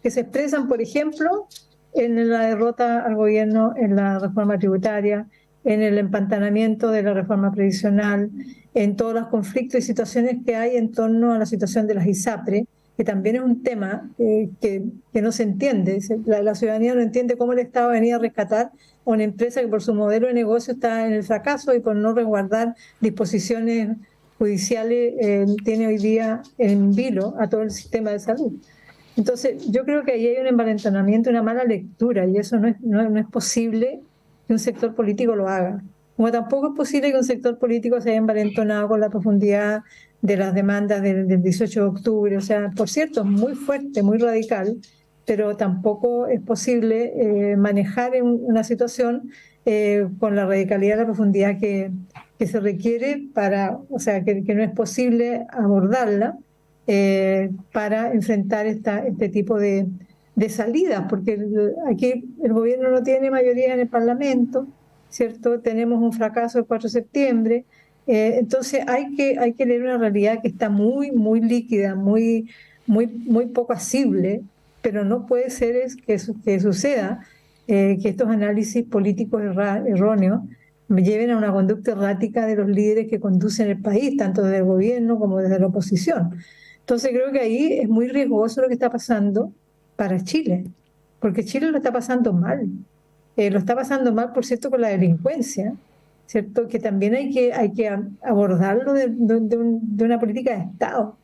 que se expresan, por ejemplo, en la derrota al gobierno en la reforma tributaria, en el empantanamiento de la reforma previsional, en todos los conflictos y situaciones que hay en torno a la situación de las ISAPRE, que también es un tema que no se entiende. La ciudadanía no entiende cómo el Estado venía a rescatar a una empresa que por su modelo de negocio está en el fracaso y por no resguardar disposiciones judiciales tiene hoy día en vilo a todo el sistema de salud. Entonces, yo creo que ahí hay un envalentonamiento, una mala lectura, y eso no es posible que un sector político lo haga. Como tampoco es posible que un sector político se haya envalentonado con la profundidad de las demandas del 18 de octubre. O sea, por cierto, es muy fuerte, muy radical, pero tampoco es posible manejar una situación con la radicalidad y la profundidad que se requiere para, o sea, que no es posible abordarla para enfrentar este tipo de salidas, porque aquí el gobierno no tiene mayoría en el Parlamento, ¿cierto? Tenemos un fracaso el 4 de septiembre, entonces hay que leer una realidad que está muy, muy líquida, muy, muy, muy poco asible, pero no puede ser que suceda que estos análisis políticos erróneos lleven a una conducta errática de los líderes que conducen el país, tanto desde el gobierno como desde la oposición. Entonces creo que ahí es muy riesgoso lo que está pasando para Chile, porque Chile lo está pasando mal. Lo está pasando mal, por cierto, con la delincuencia, ¿cierto? Que también hay que abordarlo de una política de Estado.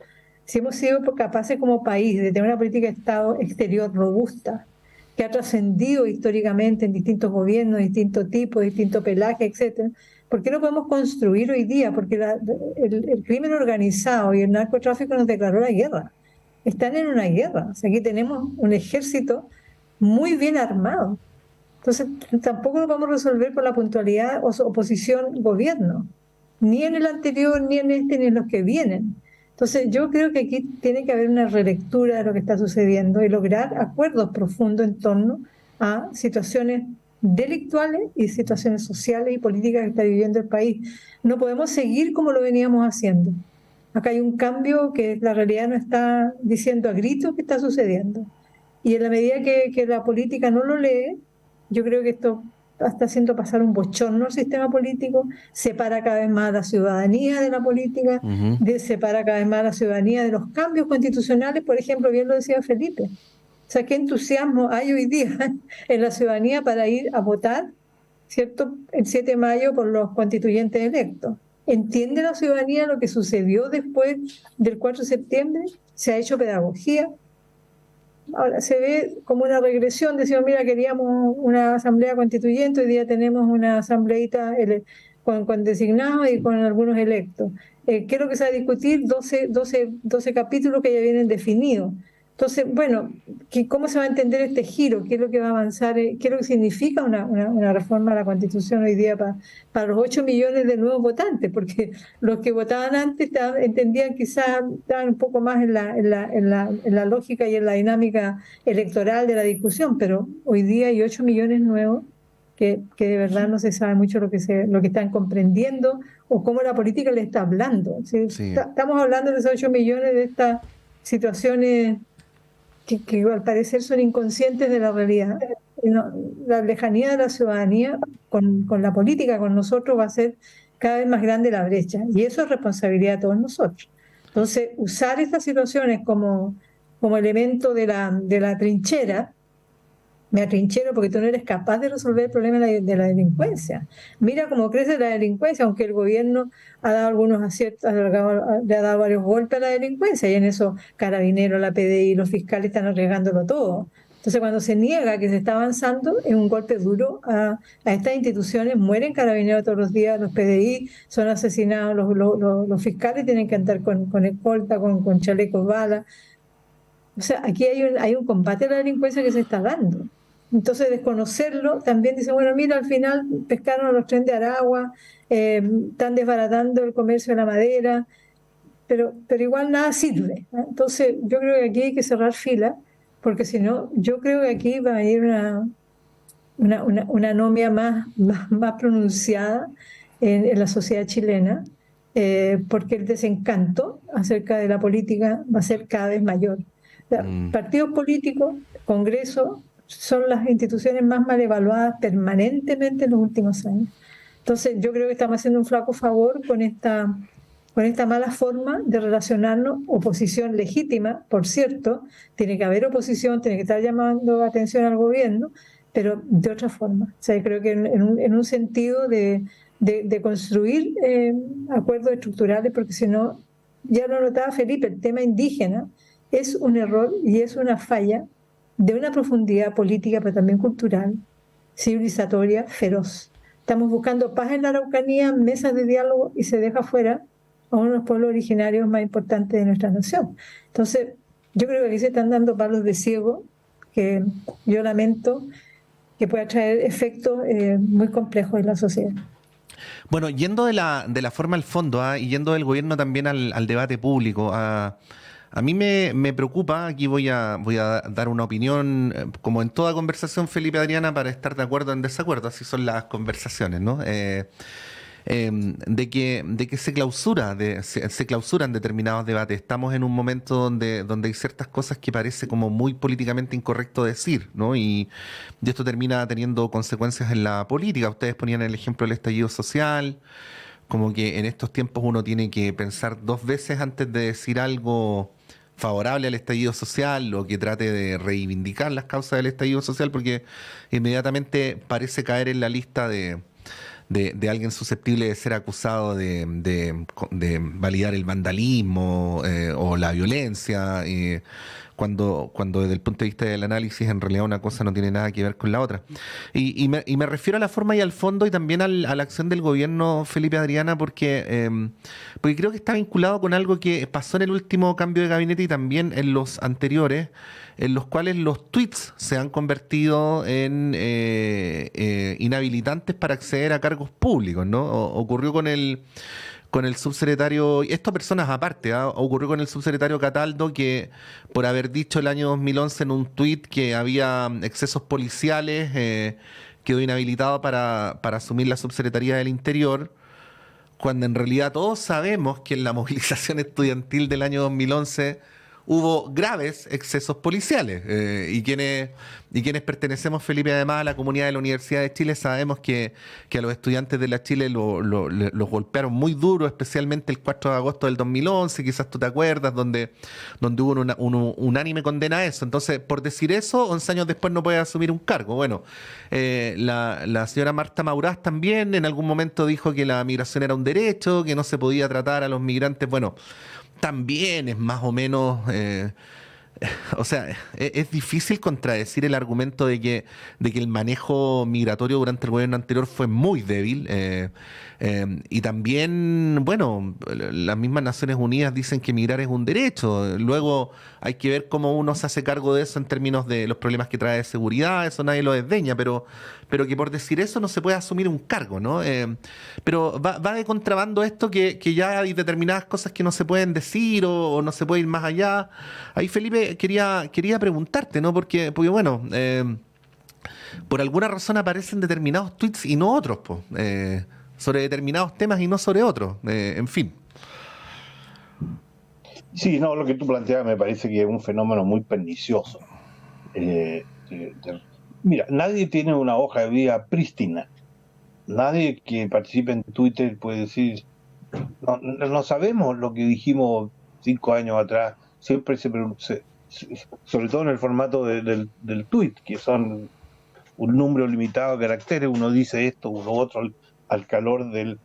Si hemos sido capaces como país de tener una política de Estado exterior robusta, que ha trascendido históricamente en distintos gobiernos, distintos tipos, distintos pelajes, etcétera, ¿por qué no podemos construir hoy día? Porque el crimen organizado y el narcotráfico nos declaró la guerra. Están en una guerra. O sea, aquí tenemos un ejército muy bien armado. Entonces, tampoco lo vamos a resolver por la puntualidad oposición-gobierno, ni en el anterior, ni en este, ni en los que vienen. Entonces, yo creo que aquí tiene que haber una relectura de lo que está sucediendo y lograr acuerdos profundos en torno a situaciones delictuales y situaciones sociales y políticas que está viviendo el país. No podemos seguir como lo veníamos haciendo. Acá hay un cambio que la realidad no está diciendo a gritos que está sucediendo. Y en la medida que la política no lo lee, yo creo que esto está haciendo pasar un bochorno al sistema político, separa cada vez más a la ciudadanía de la política, separa cada vez más a la ciudadanía de los cambios constitucionales, por ejemplo, bien lo decía Felipe. O sea, qué entusiasmo hay hoy día en la ciudadanía para ir a votar, ¿cierto?, el 7 de mayo por los constituyentes electos. ¿Entiende la ciudadanía lo que sucedió después del 4 de septiembre? ¿Se ha hecho pedagogía? Ahora se ve como una regresión. Decimos, mira, queríamos una asamblea constituyente, hoy día tenemos una asambleíta con designados y con algunos electos. ¿Qué es lo que se va a discutir? 12 capítulos que ya vienen definidos. Entonces, bueno, ¿cómo se va a entender este giro? ¿Qué es lo que va a avanzar? ¿Qué es lo que significa una reforma a la Constitución hoy día para los 8 millones de nuevos votantes? Porque los que votaban antes entendían, quizás estaban un poco más en la lógica y en la dinámica electoral de la discusión, pero hoy día hay 8 millones nuevos que de verdad no se sabe mucho lo que están comprendiendo o cómo la política le está hablando. ¿Sí? Sí. Estamos hablando de esos 8 millones de estas situaciones que al parecer son inconscientes de la realidad. La lejanía de la ciudadanía con la política, con nosotros, va a ser cada vez más grande la brecha, y eso es responsabilidad de todos nosotros. Entonces, usar estas situaciones como elemento de la trinchera me atrinchero porque tú no eres capaz de resolver el problema de la delincuencia. Mira cómo crece la delincuencia, aunque el gobierno ha dado algunos aciertos, le ha dado varios golpes a la delincuencia, y en eso Carabineros, la PDI y los fiscales están arriesgándolo todo. Entonces, cuando se niega que se está avanzando, es un golpe duro a estas instituciones. Mueren Carabineros todos los días, los PDI son asesinados, los fiscales tienen que andar con escolta, con chalecos balas. O sea, aquí hay un combate a la delincuencia que se está dando. Entonces, desconocerlo, también dice, bueno, mira, al final pescaron a los Tren de Aragua, están desbaratando el comercio de la madera, pero igual nada sirve, ¿eh? Entonces, yo creo que aquí hay que cerrar fila, porque si no, yo creo que aquí va a ir una anomia más pronunciada en la sociedad chilena, porque el desencanto acerca de la política va a ser cada vez mayor. O sea, partidos políticos, Congreso, son las instituciones más mal evaluadas permanentemente en los últimos años. Entonces, yo creo que estamos haciendo un flaco favor con esta mala forma de relacionarnos, oposición legítima, por cierto, tiene que haber oposición, tiene que estar llamando atención al gobierno, pero de otra forma. O sea, creo que en un sentido de construir acuerdos estructurales, porque si no, ya lo notaba Felipe, el tema indígena es un error y es una falla de una profundidad política, pero también cultural, civilizatoria, feroz. Estamos buscando paz en la Araucanía, mesas de diálogo, y se deja fuera a uno de los pueblos originarios más importantes de nuestra nación. Entonces, yo creo que aquí se están dando palos de ciego, que yo lamento que pueda traer efectos muy complejos en la sociedad. Bueno, yendo de la forma al fondo, y yendo del gobierno también al debate público, a mí me preocupa, aquí voy a dar una opinión, como en toda conversación, Felipe, Adriana, para estar de acuerdo o en desacuerdo, así son las conversaciones, ¿no? De que se clausuran determinados debates. Estamos en un momento donde hay ciertas cosas que parece como muy políticamente incorrecto decir, ¿no? Y esto termina teniendo consecuencias en la política. Ustedes ponían el ejemplo del estallido social, como que en estos tiempos uno tiene que pensar dos veces antes de decir algo favorable al estallido social o que trate de reivindicar las causas del estallido social, porque inmediatamente parece caer en la lista de alguien susceptible de ser acusado de validar el vandalismo o la violencia, cuando desde el punto de vista del análisis en realidad una cosa no tiene nada que ver con la otra. Y me refiero a la forma y al fondo, y también a la acción del gobierno, Felipe, Adriana, porque creo que está vinculado con algo que pasó en el último cambio de gabinete y también en los anteriores, en los cuales los tweets se han convertido en inhabilitantes para acceder a cargos públicos, ¿no? Ocurrió con el subsecretario, esto personas aparte, ocurrió con el subsecretario Cataldo, que por haber dicho el año 2011 en un tuit que había excesos policiales, quedó inhabilitado para asumir la subsecretaría del Interior, cuando en realidad todos sabemos que en la movilización estudiantil del año 2011 hubo graves excesos policiales, y quienes pertenecemos, Felipe, además a la comunidad de la Universidad de Chile, sabemos que a los estudiantes de la Chile los golpearon muy duro, especialmente el 4 de agosto del 2011, quizás tú te acuerdas, donde hubo una unánime condena a eso. Entonces, por decir eso, 11 años después no puede asumir un cargo. Bueno, la señora Marta Maurás también en algún momento dijo que la migración era un derecho, que no se podía tratar a los migrantes, bueno, también es más o menos, o sea, es difícil contradecir el argumento de que el manejo migratorio durante el gobierno anterior fue muy débil, y también, bueno, las mismas Naciones Unidas dicen que migrar es un derecho. Luego hay que ver cómo uno se hace cargo de eso en términos de los problemas que trae de seguridad, eso nadie lo desdeña, pero que por decir eso no se puede asumir un cargo, ¿no? Pero va de contrabando esto, que ya hay determinadas cosas que no se pueden decir o no se puede ir más allá. Ahí, Felipe, quería preguntarte, ¿no? Porque bueno, por alguna razón aparecen determinados tweets y no otros, sobre determinados temas y no sobre otros, en fin. Sí, no, lo que tú planteas me parece que es un fenómeno muy pernicioso. Mira, nadie tiene una hoja de vida prístina. Nadie que participe en Twitter puede decir, no sabemos lo que dijimos 5 años atrás. Siempre sobre todo en el formato del tweet, que son un número limitado de caracteres, uno dice esto, uno otro, al calor del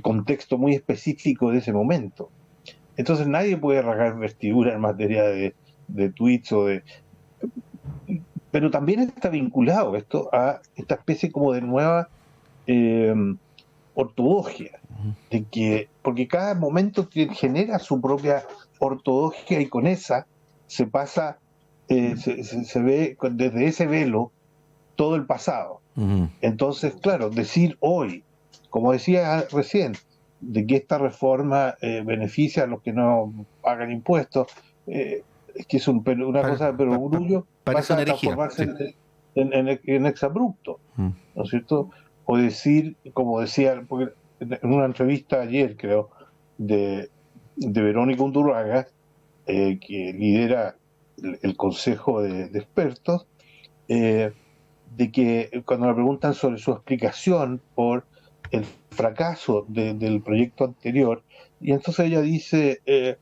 contexto muy específico de ese momento. Entonces nadie puede rasgar vestidura en materia de tweets pero también está vinculado esto a esta especie como de nueva ortodoxia, porque cada momento genera su propia ortodoxia y con esa se pasa, se ve desde ese velo todo el pasado. Entonces, claro, decir hoy, como decía recién, de que esta reforma beneficia a los que no pagan impuestos, es que es una cosa de perogrullo, pasa a transformarse en exabrupto, ¿no es cierto? O decir, como decía, porque en una entrevista ayer, creo, de Verónica Undurraga, que lidera el Consejo de Expertos, de que cuando le preguntan sobre su explicación por el fracaso del proyecto anterior, y entonces ella dice, en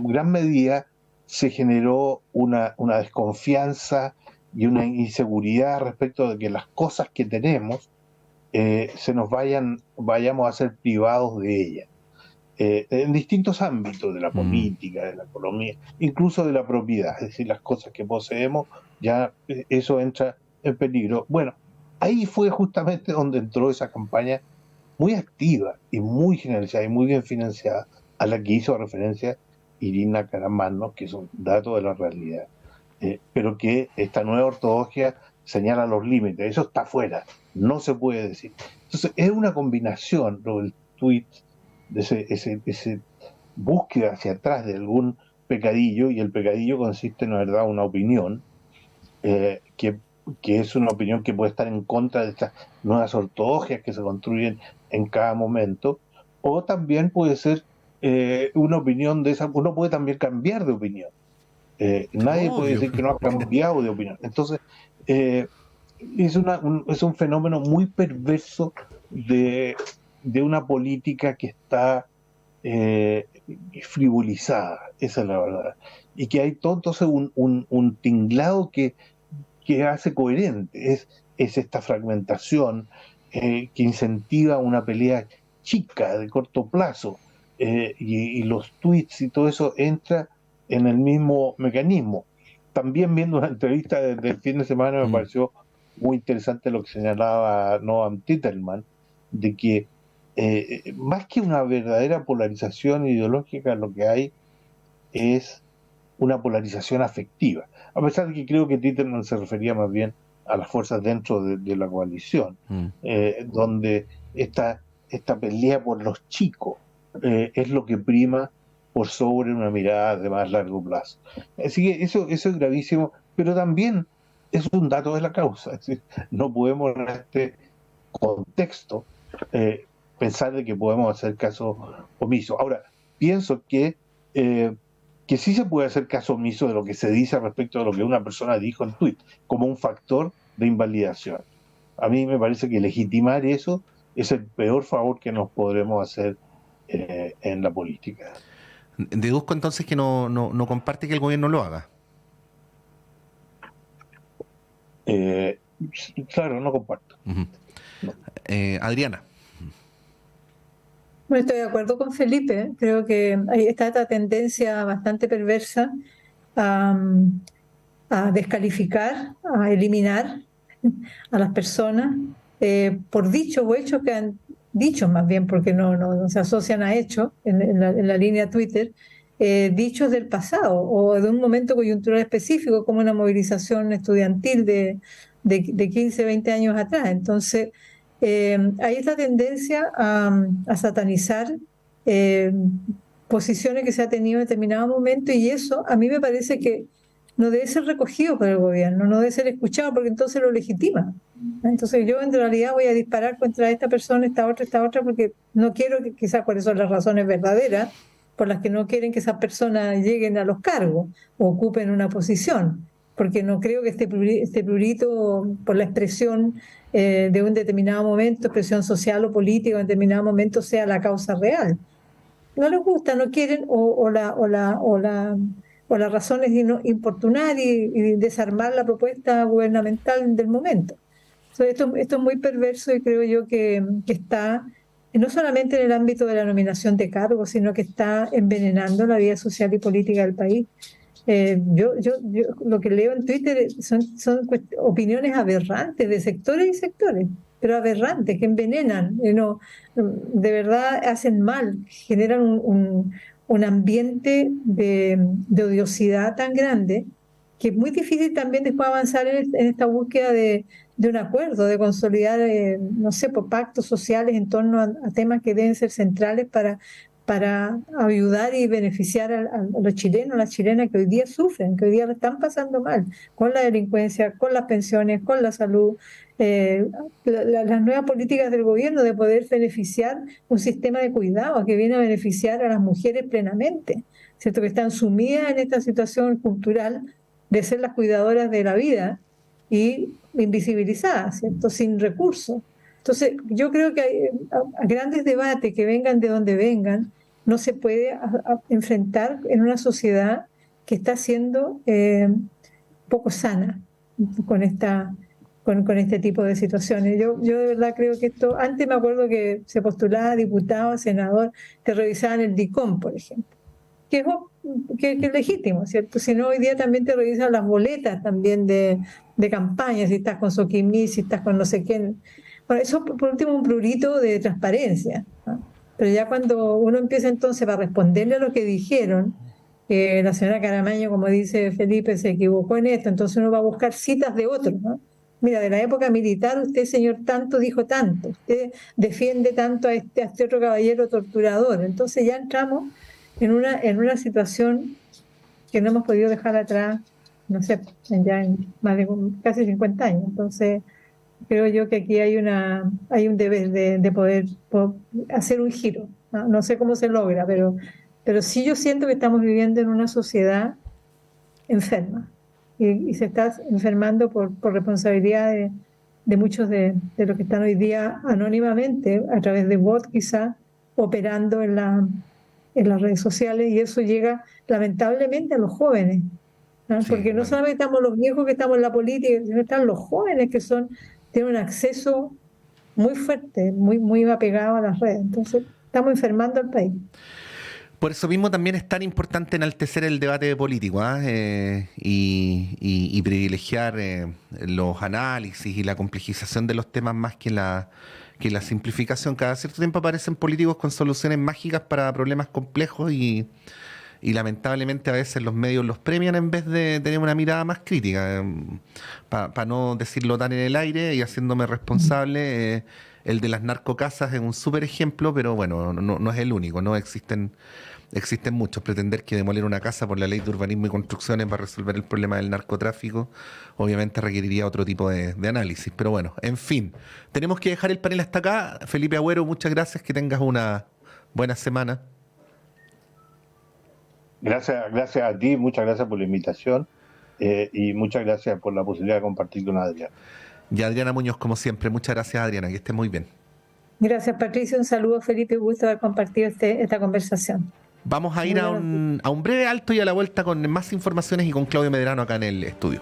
gran medida se generó una desconfianza y una inseguridad respecto de que las cosas que tenemos vayamos a ser privados de ellas. En distintos ámbitos de la política, de la economía, incluso de la propiedad, es decir, las cosas que poseemos, ya eso entra en peligro. Bueno, ahí fue justamente donde entró esa campaña muy activa y muy generalizada y muy bien financiada, a la que hizo referencia Irina Karamanos, que es un dato de la realidad, pero que esta nueva ortodoxia señala los límites, eso está fuera, no se puede decir. Entonces es una combinación, lo del tweet, de ese búsqueda hacia atrás de algún pecadillo, y el pecadillo consiste en, la verdad, una opinión, que es una opinión que puede estar en contra de estas nuevas ortodoxias que se construyen en cada momento, o también puede ser una opinión de esa, uno puede también cambiar de opinión. Nadie puede decir que no ha cambiado de opinión. Entonces, es un fenómeno muy perverso de una política que está frivolizada, esa es la verdad. Y que hay todo entonces un tinglado que hace coherente. Es esta fragmentación que incentiva una pelea chica, de corto plazo, y los tweets y todo eso entra en el mismo mecanismo. También viendo una entrevista del fin de semana me pareció muy interesante lo que señalaba Noam Titelman, de que más que una verdadera polarización ideológica, lo que hay es una polarización afectiva. A pesar de que creo que Titelman se refería más bien a las fuerzas dentro de la coalición, donde esta pelea por los chicos es lo que prima por sobre una mirada de más largo plazo. Así que eso es gravísimo, pero también es un dato de la causa. Es decir, no podemos en este contexto pensar de que podemos hacer caso omiso. Ahora, pienso que sí se puede hacer caso omiso de lo que se dice respecto de lo que una persona dijo en tweet, como un factor de invalidación. A mí me parece que legitimar eso es el peor favor que nos podremos hacer en la política. Deduzco entonces que no comparte que el gobierno lo haga. Claro, no comparto. No. Adriana. Bueno, estoy de acuerdo con Felipe. Creo que está esta tendencia bastante perversa a descalificar, a eliminar a las personas por dichos o hechos que han dicho, más bien, porque no se asocian a hechos en la línea Twitter, dichos del pasado o de un momento coyuntural específico, como una movilización estudiantil de 15, 20 años atrás. Entonces, hay esta tendencia a satanizar posiciones que se ha tenido en determinado momento, y eso a mí me parece que no debe ser recogido por el gobierno, no debe ser escuchado, porque entonces lo legitima. Entonces yo en realidad voy a disparar contra esta persona, esta otra, porque no quiero, quizás cuáles son las razones verdaderas por las que no quieren que esas personas lleguen a los cargos o ocupen una posición, porque no creo que este prurito por la expresión de un determinado momento, expresión social o política en determinado momento, sea la causa real. No les gusta, no quieren, o o la razón es importunar y desarmar la propuesta gubernamental del momento. Entonces, esto es muy perverso y creo yo que está no solamente en el ámbito de la nominación de cargos, sino que está envenenando la vida social y política del país. Yo lo que leo en Twitter son opiniones aberrantes de sectores y sectores, pero aberrantes, que envenenan, de verdad hacen mal, generan un ambiente de odiosidad tan grande que es muy difícil también después avanzar en esta búsqueda de un acuerdo, de consolidar, pactos sociales en torno a temas que deben ser centrales para ayudar y beneficiar a los chilenos, a las chilenas que hoy día sufren, que hoy día lo están pasando mal, con la delincuencia, con las pensiones, con la salud, las nuevas políticas del gobierno de poder beneficiar un sistema de cuidado que viene a beneficiar a las mujeres plenamente, ¿cierto? Que están sumidas en esta situación cultural de ser las cuidadoras de la vida y invisibilizadas, ¿cierto? Sin recursos. Entonces, yo creo que a grandes debates que vengan de donde vengan, no se puede enfrentar en una sociedad que está siendo poco sana con este tipo de situaciones. Yo de verdad creo que esto, antes me acuerdo que se postulaba diputado, senador, te revisaban el DICOM, por ejemplo, que es legítimo, ¿cierto? Si no, hoy día también te revisan las boletas también de campaña, si estás con Soquimí, si estás con no sé quién. Bueno, eso por último un prurito de transparencia, ¿no? Pero ya cuando uno empieza entonces para responderle a lo que dijeron, la señora Caramaño, como dice Felipe, se equivocó en esto, entonces uno va a buscar citas de otros, ¿no? Mira, de la época militar usted, señor tanto, dijo tanto, usted defiende tanto a este otro caballero torturador, entonces ya entramos en una situación que no hemos podido dejar atrás, no sé, ya en más de casi 50 años. Entonces, creo yo que aquí hay un deber de poder hacer un giro. No sé cómo se logra, pero sí yo siento que estamos viviendo en una sociedad enferma y se está enfermando por responsabilidad de muchos de los que están hoy día anónimamente, a través de bots quizá, operando en las redes sociales, y eso llega lamentablemente a los jóvenes, ¿no? Sí, porque no solamente estamos los viejos que estamos en la política, sino están los jóvenes que tienen un acceso muy fuerte, muy apegado a las redes. Entonces estamos enfermando al país. Por eso mismo también es tan importante enaltecer el debate político, y privilegiar los análisis y la complejización de los temas más que la simplificación. Cada cierto tiempo aparecen políticos con soluciones mágicas para problemas complejos y lamentablemente a veces los medios los premian en vez de tener una mirada más crítica. Para no decirlo tan en el aire y haciéndome responsable, el de las narcocasas es un súper ejemplo, pero bueno, no es el único, ¿no? Existen muchos. Pretender que demoler una casa por la ley de urbanismo y construcciones va a resolver el problema del narcotráfico, obviamente requeriría otro tipo de análisis. Pero bueno, en fin, tenemos que dejar el panel hasta acá. Felipe Agüero, muchas gracias, que tengas una buena semana. Gracias a ti, muchas gracias por la invitación y muchas gracias por la posibilidad de compartir con Adriana. Y Adriana Muñoz, como siempre, muchas gracias, Adriana, que estés muy bien. Gracias, Patricio, un saludo, Felipe, gusto haber compartido esta conversación. Vamos a ir a un breve alto y a la vuelta con más informaciones y con Claudio Medrano acá en el estudio.